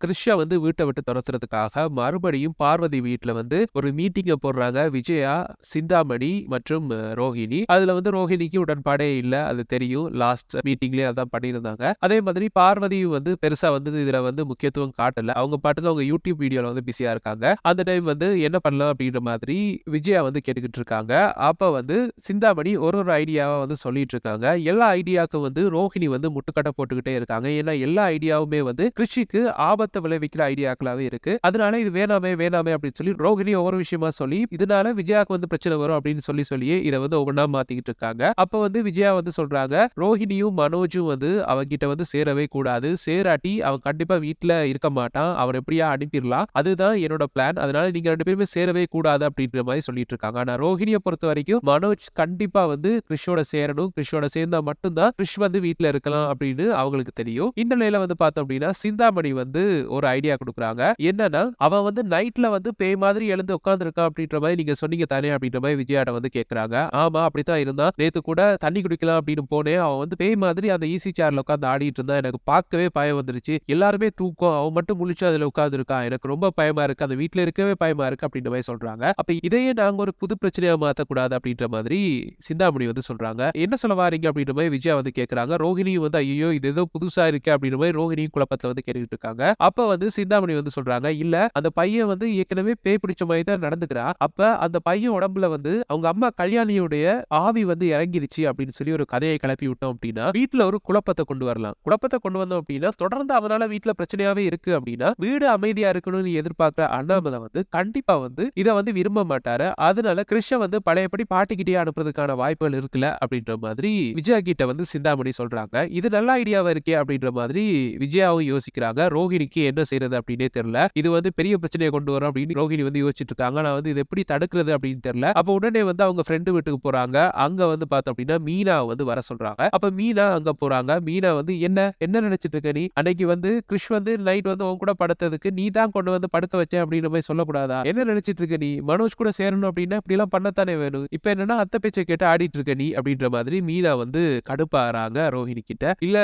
கிருஷ்ஷ வந்து வீட்ட விட்டு தொரத்துறதுக்காக மறுபடியும் பார்வதி வீட்ல வந்து ஒரு மீட்டிங்க போடுறாங்க விஜயா, சிந்தாமணி மற்றும் ரோஹிணி. அதுல வந்து ரோஹிணிக்கு உடன்பாடே இல்ல. அது தெரியும். லாஸ்ட் மீட்டிங்லயே அதான் பண்ணியிருந்தாங்க. அதே மாதிரி பார்வதியும் வந்து பெருசா வந்து இதுல வந்து முக்கியத்துவம் காட்டல. அவங்க பாட்டுக்கு அவங்க யூடியூப் வீடியோல வந்து பிஸியா இருக்காங்க. அந்த டைம் வந்து என்ன பண்ணலாம் அப்படின்ற மாதிரி விஜயா வந்து கேட்டுக்கிட்டு இருக்காங்க. அப்ப வந்து சிந்தாமணி ஒரு ஐடியாவா வந்து சொல்லிட்டு இருக்காங்க. எல்லா ஐடியாவுக்கும் வந்து ரோஹிணி வந்து முட்டுக்கட்டை போட்டுக்கிட்டே இருக்காங்க. ஏன்னா எல்லா ஐடியாவுமே வந்து கிருஷிக்கு ஆபத்தை விளைவிக்கிற ஐடியாக்களாவே இருக்கு. அதனால இது வேணாமே வேணாமே அப்படின்னு சொல்லி ரோஹிணி ஒவ்வொரு விஷயமா சொல்லி இதனால விஜயாக்கு வந்து பிரச்சனை வரும் அப்படின்னு சொல்லியே இதை வந்து ஒவ்வொன்றா மாத்திக்கிட்டு இருக்காங்க. அப்ப வந்து விஜயா வந்து சொல்றாங்க ரோஹிணியும் மனோஜும் வந்து அவங்கிட்ட வந்து சேரவே கூடாது. சேராட்டி அவன் கண்டிப்பா வீட்டுல இருக்க மாட்டான். அவன் எப்படியா அனுப்பிடலாம். அதுதான் என்னோட பிளான். அதனால நீங்க 2 பேருமே சேரவே கூடாது அப்படின்ற மாதிரி சொல்லிட்டு இருக்காங்க. ஆனா ரோஹிணியை பொறுத்த வரைக்கும் மனோஜ் கண்டிப்பா வந்து கிருஷோட சேரணும். கிருஷோட சேர்ந்தா மட்டும்தான் கிருஷ் வந்து வீட்டுல இருக்கலாம் அப்படின்னு அவங்களுக்கு தெரியும். இந்த நிலையில வந்து பார்த்தோம் அப்படின்னா சிந்தாமணி வந்து ஒரு ஐடியா கொடுக்குறாங்க. என்னன்னா அவன் வந்து நைட்ல வந்து பேய் மாதிரி எழுந்து உட்கார்ந்துருக்கான் அப்படின்ற மாதிரி நீங்க சொன்னீங்க தானே அப்படின்ற மாதிரி விஜயாட்ட வந்து கேட்கறாங்க. ஆமா அப்படித்தான் இருந்தான். நேத்து கூட தண்ணி குடிக்கலாம் அப்படின்னு போனேன். அவன் வந்து பேய் மாதிரி அந்த ஈசி சேர்ல உட்கார்ந்து ஆடிட்டு இருந்தான். எனக்கு பார்க்கவே பயம் வந்துருச்சு. எல்லாருமே தூக்கம். அவன் மட்டும் முழிச்சு அதுல உட்கார்ந்து இருக்கான். எனக்கு ரொம்ப பயமா இருக்கு. அந்த வீட்டுல இருக்கவே பயமா இருக்கு அப்படின்ற மாதிரி சொல்றாங்க. அப்ப இதையே நாங்க ஒரு புது பிரச்சனையா மாத்தக்கூடாது அப்படின்ற மாதிரி சிந்தாமணி வந்து சொல்றாங்க. என்ன சொல்ல வாரீங்க அப்படின்ற மாதிரி விஜயா வந்து கேட்கறாங்க. ரோஹிணியும் வந்து ஐயோ இது ஏதோ புதுசா இருக்கு அப்படின்ற மாதிரி ரோஹிணியும் குழப்பத்துல வந்து கேட்டுக்கிட்டு இருக்காங்க. அப்ப வந்து சிந்தாமணி வந்து சொல்றாங்க இல்ல அந்த பையன் வந்து ஏற்கனவே பேய் பிடிச்ச மாதிரி தான் நடந்துக்கிறான். அப்ப அந்த பையன் உடம்புல வந்து அவங்க அம்மா கல்யாணியுடைய ஆவி வந்து இறங்கிருச்சு அப்படின்னு சொல்லி ஒரு கதையை கிளப்பி விட்டோம் அப்படின்னா வீட்டுல ஒரு குழப்பத்தை கொண்டு வரலாம். குழப்பத்தை கொண்டு வந்தோம் அப்படின்னா தொடர்ந்து அவனால வீட்டுல பிரச்சனையாவே இருக்கு அப்படின்னா வீடு அமைதியா இருக்கணும்னு எதிர்பார்க்கிற அண்ணாமலை வந்து கண்டிப்பா வந்து இதை வந்து விரும்ப மாட்டாரு. அதனால கிருஷ்ண வந்து பழையபடி பாட்டிக்கிட்டே அனுப்புறதுக்கான வாய்ப்புகள் இருக்குல்ல அப்படின்ற மாதிரி விஜயா கிட்ட வந்து சிந்தாமணி சொல்றாங்க. இது நல்ல ஐடியாவா இருக்கே அப்படின்ற மாதிரி விஜயாவும் யோசிக்கிறாங்க. ரோஹிணிக்கு என்ன செய்யறது அப்படின்னே தெரியல. இது வந்து பெரிய பிரச்சனையை கொண்டு வரும் அப்படின்னு ரோஹிணி வந்து யோசிச்சுட்டு இருக்காங்க. நான் வந்து இது எப்படி தடுக்கிறது அப்படின்னு தெரியல. அப்ப உடனே வந்து அவங்க ஃப்ரெண்டு வீட்டுக்கு போறாங்க. அங்க வந்து பார்த்தோம் அப்படின்னா மீனா வந்து வர சொல்றாங்க. அப்ப மீனா அங்க போறாங்க. மீனா வந்து என்ன என்ன நினைச்சிட்டு இருக்க நீ? அன்னைக்கு வந்து கிருஷ் வந்து நைட் வந்து உன் கூட படுத்ததுக்கு நீ தான் கொண்டு வந்து படுக்க வச்ச அப்படின்ற மாதிரி சொல்லக்கூடாதா? என்ன நினைச்சிட்டு இருக்க நீ? மனோஜ் கூட சேரணும் அப்படின்னா இப்படி எல்லாம் பண்ணத்தானே வேணும். இப்ப என்னன்னா அத்தை பேச்சை கேட்டு ஆடிட்டு இருக்க நீ அப்படின்ற மாதிரி மீனா வந்து கடுப்பாறாங்க ரோஹிணி கிட்ட. இல்ல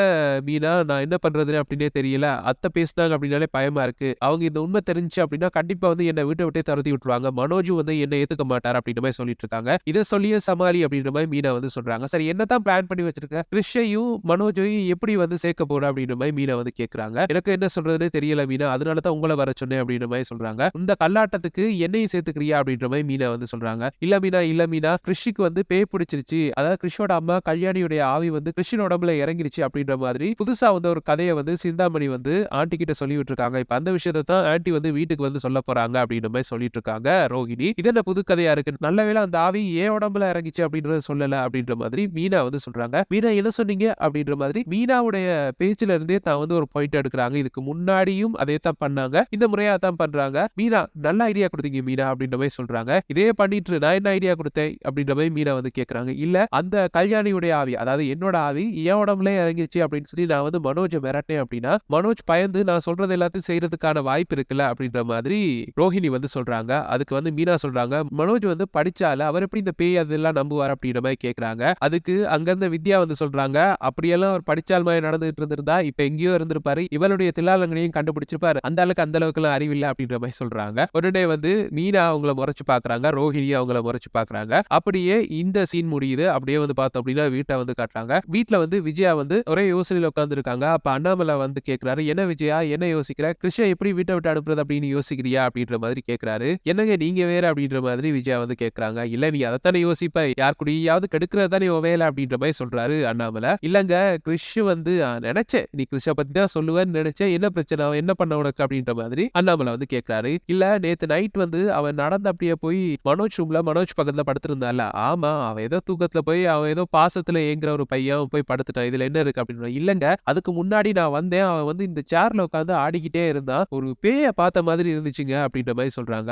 மீனா நான் என்ன பண்றதுன்னு அப்படின்னே தெரியல. அத்தை பேசினாங்க அப்படின்னாலே பயமா இருக்கு. அவங்க இந்த உண்மை தெரிஞ்சு அப்படின்னா கண்டிப்பா வந்து என்னை வீட்டை விட்டே துரத்தி விட்டுருவாங்க. மனோஜும் வந்து என்ன ஏத்துக்க மாட்டார் அப்படின்ற மாதிரி சொல்லிட்டு இருக்காங்க. இதை சொல்லியே சமாளி அப்படின்ற மாதிரி மீனா வந்து சொல்றாங்க. சரி என்னதான் பிளான் பண்ணி வச்சிருக்க? கிருஷ்ணையும் மனோஜையும் எப்படி வந்து சேர்க்க போற அப்படின்ற மாதிரி மீனா வந்து கேட்கறாங்க. எனக்கு என்ன சொல்றதுன்னு தெரியல மீனா. அதனாலதான் உங்களை வர சொன்னேன் அப்படின்ற மாதிரி சொல்றாங்க. இந்த கல்லாட்டத்துக்கு என்னையும் சேர்த்துக்கிறியா அப்படின்ற மாதிரி மீனா வந்து சொல்றாங்க. இல்ல மீனா கிருஷிக்கு வந்து பேய் பிடிச்சிருச்சு. அதாவது கிருஷோட அம்மா கல்யாணியுடைய ஆவி வந்து கிருஷ்ணன் உடம்புல இறங்கிருச்சு அப்படின்ற மாதிரி புதுசா வந்து ஒரு கதையை வந்து சிந்தாமணி வந்து ஆண்டி கிட்ட சொல்லி விட்டுருக்காங்க. இப்ப அந்த விஷயத்தை தான் ஆண்டி வந்து வீட்டுக்கு வந்து சொல்ல போறாங்க அப்படின்ற மாதிரி சொல்லிட்டு இருக்காங்க ரோஹிணி. இது என்ன புது கதையா இருக்கு? நல்ல வேளை அந்த ஆவி ஏன் உடம்புல இறங்கிச்சு அப்படின்றத சொல்லல அப்படின்ற மாதிரி மீனா வந்து சொல்றாங்க. மீனா என்ன சொன்னீங்க அப்படின்ற மாதிரி மீனாவுடைய பேச்சுல இருந்தே தான் வந்து ஒரு பாயிண்ட் எடுக்கிறாங்க. இதுக்கு முன்னாடியும் அதே தான் பண்ணாங்க. இந்த முறையா தான் பண்றாங்க. மீனா நல்ல ஐடியா கொடுத்தீங்க மீனா அப்படின்ற மாதிரி சொல்றாங்க. இதே பண்ணிட்டு நான் என்ன ஐடியா கொடுத்தேன் அப்படின்ற மாதிரி மீனா வந்து கேட்கறாங்க. இல்ல அந்த கல்யாணியுடைய ஆவி அதாவது என்னோட ஆவி என் உடம்புல இறங்கிருச்சு அப்படின்னு சொல்லி நான் வந்து மனோஜை மிரட்டேன் அப்படின்னா மனோஜ் பயந்து நான் சொல்றது எல்லாத்தையும் செய்யறதுக்கான வாய்ப்பு இருக்குல்ல அப்படின்ற மாதிரி ரோஹிணி வந்து சொல்றாங்க. அதுக்கு வந்து மீனா சொல்றாங்க மனோஜ் வந்து படிச்சால அவர் எப்படி இந்த பேய் அதெல்லாம் நம்புவார் அப்படின்ற மாதிரி கேட்கறாங்க. அதுக்கு அங்க இருந்த வித்யா வந்து சொல்றாங்க அப்படியெல்லாம் அவர் படிச்சால் மாதிரி நடந்துட்டு இருந்திருந்தா இப்ப எங்கேயோ இருந்திருப்பாரு. இவளுடைய தில்லாலங்கனையும் கண்டுபிடிச்சிருப்பாரு. அந்த அளவுக்கு எல்லாம் அறிவில்லை அப்படின்ற மாதிரி சொல்றாங்க. உடனே வந்து மீனா அவங்கள முறைச்சு பாக்குறாங்க. ரோஹிணி அவங்கள முறைச்சு பாக்குறாங்க. அப்படியே இந்த சீன் முடியுது. அப்படியே வந்து பார்த்தோம் அப்படின்னா வீட்டை வந்து காட்டுறாங்க. வீட்டுல வந்து விஜயா வந்து ஒரே யோசனையில உட்கார்ந்து இருக்காங்க. அப்ப அண்ணாமலை வந்து கேட்கிறாரு என்ன விஜயா என்ன யோசிக்கிற? கிருஷ்ண எப்படி வீட்டை விட்டு அனுப்புறது அப்படின்னு யோசிக்கிறியா அப்படின்ற மாதிரி கேட்கிறாரு. என்னங்க நீங்க வேற அப்படின்ற மாதிரி விஜயா வந்து கேட்கறாங்க. இல்ல நீ அதைத்தானே யோசிப்ப. யார் கூடயாவது கெடுக்கிறது தானே வேலை அப்படின்ற மாதிரி சொல்றாரு அண்ணாமலை. இல்லங்க கிருஷ் வந்து நினைச்சேன் நீ கிருஷ்ண பத்தி தான் சொல்லுவேன்னு நினைச்சேன். என்ன பிரச்சனை அவன் என்ன பண்ண உனக்கு அப்படின்ற மாதிரி அண்ணாமலை வந்து கேட்கிறாரு. இல்ல நேத்து நைட் வந்து அவன் நடந்து அப்படியே போய் மனோஜ் ரூம்ல மனோஜ் பக்கத்துல படுத்திருந்தால. ஆமா அவன் ஏதோ தூக்கத்துல போய் அவன் ஏதோ பாசத்துல ஏங்குற ஒரு பையன் போய் படுத்துட்டான். இதுல என்ன இருக்கு அப்படின்னு. இல்லங்க அதுக்கு முன்னாடி நான் வந்தேன். அவன் வந்து இந்த சேர்ல உட்காந்து ஆடிக்கிட்டே இருந்தான். ஒரு பேய பார்த்த மாதிரி இருந்துச்சுங்க அப்படின்ற மாதிரி சொல்றாங்க.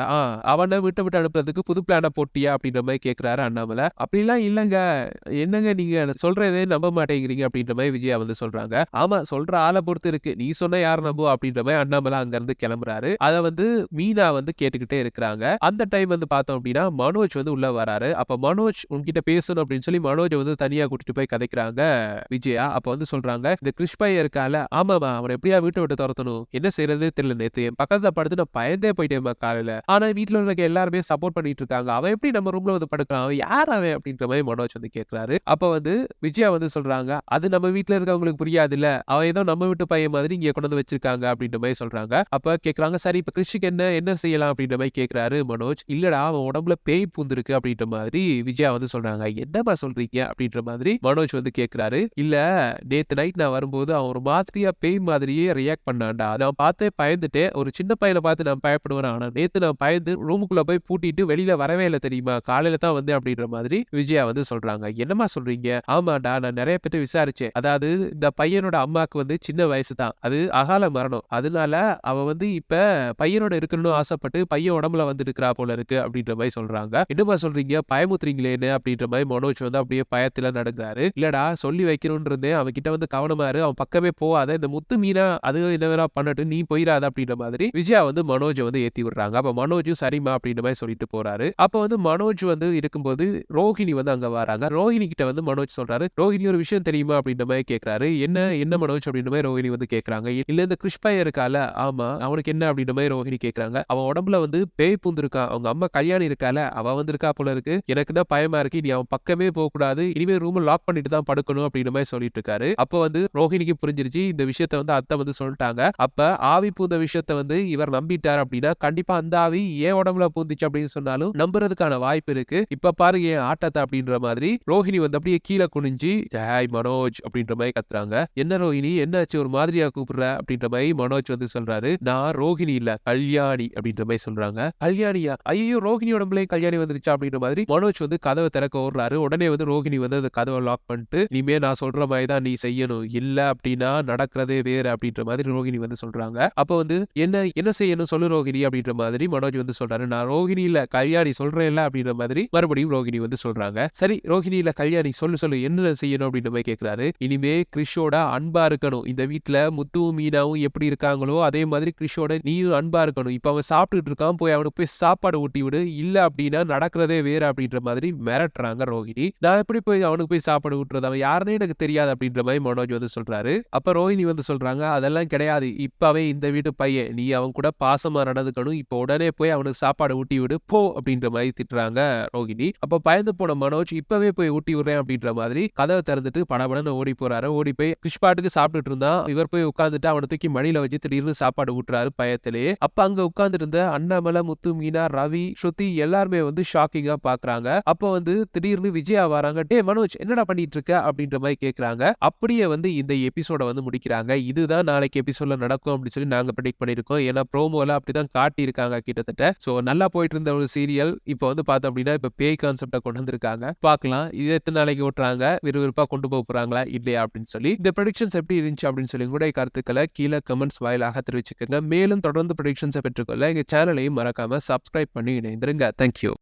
அவனை விட்டு அனுப்புறதுக்கு புது பிளான போட்டியா அப்படின்ற மாதிரி கேட்கிறாரு அண்ணாமலை. அப்படிலாம் இல்லங்க என்னங்க நீங்க சொல்றதே நம்ப மாட்டேங்கிறீங்க அப்படின்ற மாதிரி விஜயா வந்து சொல்றாங்க. ஆமா சொல்ற ஆளை பொறுத்து இருக்கு. நீ சொன்ன யார் நம்புவோம் அப்படின்ற மாதிரி அண்ணாமலை அங்க இருந்து கிளம்புறாரு. அத வந்து மீனா வந்து கேட்டுக்கிட்டே இருக்கிறாங்க. அந்த டைம் வந்து பார்த்தோம் அப்படின்னா மனோஜ் வந்து உள்ள வராரு. அப்ப மனோஜ் உன்கிட்ட பேசணும் அப்படின்னு சொல்லி மனோஜ் வந்து தனியா கூட்டிட்டு போய் கதைக்கிறாங்க விஜயா. அப்ப வந்து சொல்றாங்க இந்த கிருஷ் பையன் இருக்கால ஆமாமா அவனை எப்படியா வீட்டை விட்டு துரத்தணும் ஆகணும். என்ன செய்யறதே தெரியல. நேத்து என் பக்கத்துல படுத்து நான் பயந்தே போயிட்டேன்மா காலையில. ஆனா வீட்ல இருக்க எல்லாருமே சப்போர்ட் பண்ணிட்டு இருக்காங்க. அவன் எப்படி நம்ம ரூம்ல வந்து படுக்கிறான்? அவன் யார் அவன்? அப்படின்ற மாரி மனோஜ் வந்து கேட்கிறாரு. அப்ப வந்து விஜயா வந்து சொல்றாங்க, "அது நம்ம வீட்ல இருக்கவங்களுக்கு புரியாதுல்ல. அவன் ஏதோ நம்ம வீட்டு பையன் மாதிரி இங்க கொண்டு வந்து வச்சிருக்காங்க." அப்படின்ற மாரி சொல்றாங்க. அப்ப கேட்கறாங்க, "சரி இப்ப கிருஷ்க்கு என்ன செய்யலாம்?" அப்படின்ற மாரி கேட்கிறாரு மனோஜ். "இல்லடா அவன் உடம்புல பேய் பூந்திருக்கு." அப்படின்ற மாதிரி விஜயா வந்து சொல்றாங்க. "என்னம்மா சொல்றீங்க?" அப்படின்ற மாதிரி மனோஜ் வந்து கேட்கிறாரு. "இல்ல நேத்து நைட் நான் வரும்போது அவன் ஒரு மாதிரியா பேய் மாதிரியே ரியாக்ட் பண்ணான்டா. நான் பார்த்தே பயந்துட்டேன். ஒரு சின்ன பையன பார்த்து நான் பயப்படுவேனா? ஆனா நேத்து நான் பயந்து ரூமுக்குள்ள போய் பூட்டிட்டு வெளியில வரவே இல்ல தெரியுமா? காலையில தான் வந்தேன்." அப்படின்ற மாதிரி விஜயா வந்து சொல்றாங்க. "என்னம்மா சொல்றீங்க?" "ஆமாண்டா நான் நெறைய பேர்ட்ட விசாரிச்சேன். அதாவது இந்த பையனோட அம்மாக்கு வந்து சின்ன வயசு தான். அது அகால மரணம். அதனால அவ வந்து இப்ப பையனோட இருக்கணும்னு ஆசைப்பட்டு பையன் உடம்புல வந்து இருக்கிறா போல இருக்கு." அப்படின்ற மாரி சொல்றாங்க. "என்னம்மா சொல்றீங்க? பயமுறுத்துறீங்களேன்னு." அப்படின்ற மாரி மனோஜ் வந்து அப்படியே பயத்துல நடுங்குறாரு. "இல்லடா சொல்லி வைக்கணும்னு இருந்தேன். அவன் கிட்ட வந்து கவனமா இரு. அவன் பக்கமே போகாத. இந்த முத்து மீனா அது என்னவேனா பண்ணட்டும். நீ போயிராத." அப்படின்ற மாதிரி விஜயா வந்து மனோஜ வந்து ஏத்தி விடுறாங்க. அப்ப மனோஜும் சரிம்மா அப்படின்ற மாரி சொல்லிட்டு போறாரு. அப்ப வந்து மனோஜ் வந்து இருக்கும்போது ரோஹிணி வந்து அங்க வராங்க. ரோஹிணி கிட்ட வந்து மனோஜ் சொல்றாரு, "ரோஹிணி ஒரு விஷயம் தெரியுமா?" அப்படின்ற மாரி கேட்கிறாரு. என்ன மனோஜ்?" அப்படின்ற மாரி ரோஹிணி வந்து கேட்கறாங்க. "இல்ல இந்த கிருஷ் பையன் இருக்கான்ல, ஆமா. அவனுக்கு என்ன?" அப்படின்ற மாரி ரோஹிணி கேட்கறாங்க. "அவன் உடம்புல வந்து பேய் பூந்திருக்கான். அவங்க அம்மா கல்யாணி இருக்கால, அவ வந்திருக்கா போல இருக்கு. எனக்கு தான் பயமா இருக்கு. நீ அவன் பக்கமே போக்கூடாது. இனிமே ரூம லாக் பண்ணிட்டு தான் படுக்கணும்." அப்படின்ற மாரி சொல்லிட்டு இருக்காரு. அப்ப வந்து ரோஹிணிக்கு புரிஞ்சிருச்சு. இந்த விஷயத்த வந்து அத்தை வந்து சொல்ட்டாங்க. அப்ப ஆவி பூந்த விஷயத்த வந்து இவர் நம்பிட்டார் அப்படின்னா, கண்டிப்பா அந்த ஆவி என் உடம்புல பூந்துச்சு அப்படின்னு சொன்னாலும் நம்புறதுக்கான வாய்ப்பு இருக்கு. இப்ப பாரு என் ஆட்டத்த அப்படின்ற மாதிரி ரோஹிணி வந்து அப்படியே கீழ குனிஞ்சு, "ஹேய் மனோஜ்" அப்படின்ற மாரி கத்துறாங்க. "என்ன ரோஹிணி? என்னாச்சு ஒரு மாதிரியா கூப்பிடுற?" அப்படின்ற மாரி மனோஜ் வந்து சொல்றாரு. "நான் ரோஹிணி இல்ல, கல்யாணி" அப்படின்ற மாரி சொல்றாங்க. "கல்யாணியா? ஐயய்யோ! ரோஹிணி உடம்புலயும் கல்யாணி வந்துருச்சா?" அப்படின்ற மாதிரி மனோஜ் வந்து கதவ திறக்க ஓடுறாரு. உடனே வந்து ரோஹிணி வந்து அந்த கதவ லாக் பண்ணிட்டு, "இனிமே நான் சொல்ற மாரி தான் நீ செய்யணும். இல்ல அப்படின்னா நடக்கிறதே வேற." அப்படின்ற மாதிரி ரோஹிணி வந்து சொல்றாங்க. அப்ப வந்து என்ன என்ன செய்யணும் சொல்லு ரோஹிணி அப்படின்ற மாதிரி மனோஜ் வந்து சொல்றாரு. "நான் ரோஹிணி இல்ல, கல்யாணி சொல்றேன்ல." அப்படின்ற மாதிரி மறுபடியும் ரோஹிணி வந்து சொல்றாங்க. "சரி ரோஹிணி இல்ல கல்யாணி சொல்லு என்ன செய்யணும்?" அப்படின்ற மாரி கேட்கிறாரு. "இனிமே கிறிஷோட அன்பா இருக்கணும். இந்த வீட்ல முத்துவும், மீனாவும் எப்படி இருக்காங்களோ அதே மாதிரி கிறிஷோட நீயும் அன்பா இருக்கணும். இப்ப அவன் சாப்பிட்டுட்டு இருக்கான். போய் அவனுக்கு போய் சாப்பாடு ஊட்டி விடு. இல்ல அப்படின்னா நடக்கிறதே வேற." அப்படின்ற மாதிரி மிரட்டுறாங்க ரோஹிணி. "நான் எப்படி போய் அவனுக்கு போய் சாப்பாடு ஊட்டுறது? அவன் யாருன்னே எனக்கு தெரியாது." அப்படின்ற மாரி மனோஜ் வந்து சொல்றாரு. அப்ப ரோஹிணி வந்து சொல்றாங்க, "அதெல்லாம் கிடையாது. இப்ப அவன் இந்த வீட்டு பையன். நீ அவன் கூட பாசமா நடந்துக்கணும். இப்ப உடனே போய் அவனுக்கு சாப்பாடு ஊட்டி விடு. போ." அப்படின்ற மாரி திட்டுறாங்க ரோஹிணி. அப்ப பயந்து போன மனோஜ், "இப்பவே போய் ஊட்டி விடுறேன்." அப்படின்ற மாதிரி கதவ திறந்துட்டு படபடன்னு ஓடி போறாரு. ஓடி போய் கிருஷ் பாட்டுக்கு சாப்பிட்டுட்டு இருந்தான். இவர் போய் உட்கார்ந்துட்டு அவன தூக்கி மடியில வச்சு திடீர்னு சாப்பாடு ஊட்டுறாரு பயத்திலேயே. அப்ப அங்க உட்கார்ந்துட்டு இருந்த அண்ணாமலை, முத்து, மீனா, ரவி, ஸ்ருதி எல்லாருமே வந்து ஷாக்கிங்கா பாக்குறாங்க. அப்ப வந்து திடீர்னு விஜயா வராங்க. "டேய் மனோஜ் என்னடா பண்ணிட்டு இருக்க?" அப்படின்ற மாரி கேக்குறாங்க. அப்படியே வந்து இந்த எபிசோட வந்து முடிக்கிறாங்க. இதுதான் நாளைக்கு எபிசோட்ல நடக்கும் அப்படின்னு சொல்லி நாங்க ப்ரெடிக்ட் பண்ணியிருக்கோம். ஏன்னா ப்ரோமோல அப்படிதான் காட்டியிருக்காங்க கிட்டத்தட்ட. சோ நல்லா போயிட்டு இருந்த ஒரு சீரியல் இப்ப வந்து பார்த்தோம் அப்படின்னா, இப்ப பேய் கான்செப்ட்ட கொண்டு வந்திருக்காங்க. பார்க்கலாம். இது எத்தன நாளைக்கு ஓட்டுறாங்க? விறுவிறுப்பா கொண்டு போறாங்களா? இல்லையா? அப்படின்னு சொல்லி. இந்த ப்ரெடிக்ஷன்ஸ் எப்படி இருந்துச்சு அப்படின்னு சொல்லி உங்களுடைய கருத்துக்கள கீழ கமெண்ட்ஸ் வாயிலாக தெரிவிச்சுக்கங்க. மேலும் தொடர்ந்து ப்ரெடிக்ஷன்ஸ பெற்றுக்கொள்ள எங்க சேனலையும் மறக்காம சப்ஸ்கிரைப் பண்ணி இணைந்திருங்க. Thank you.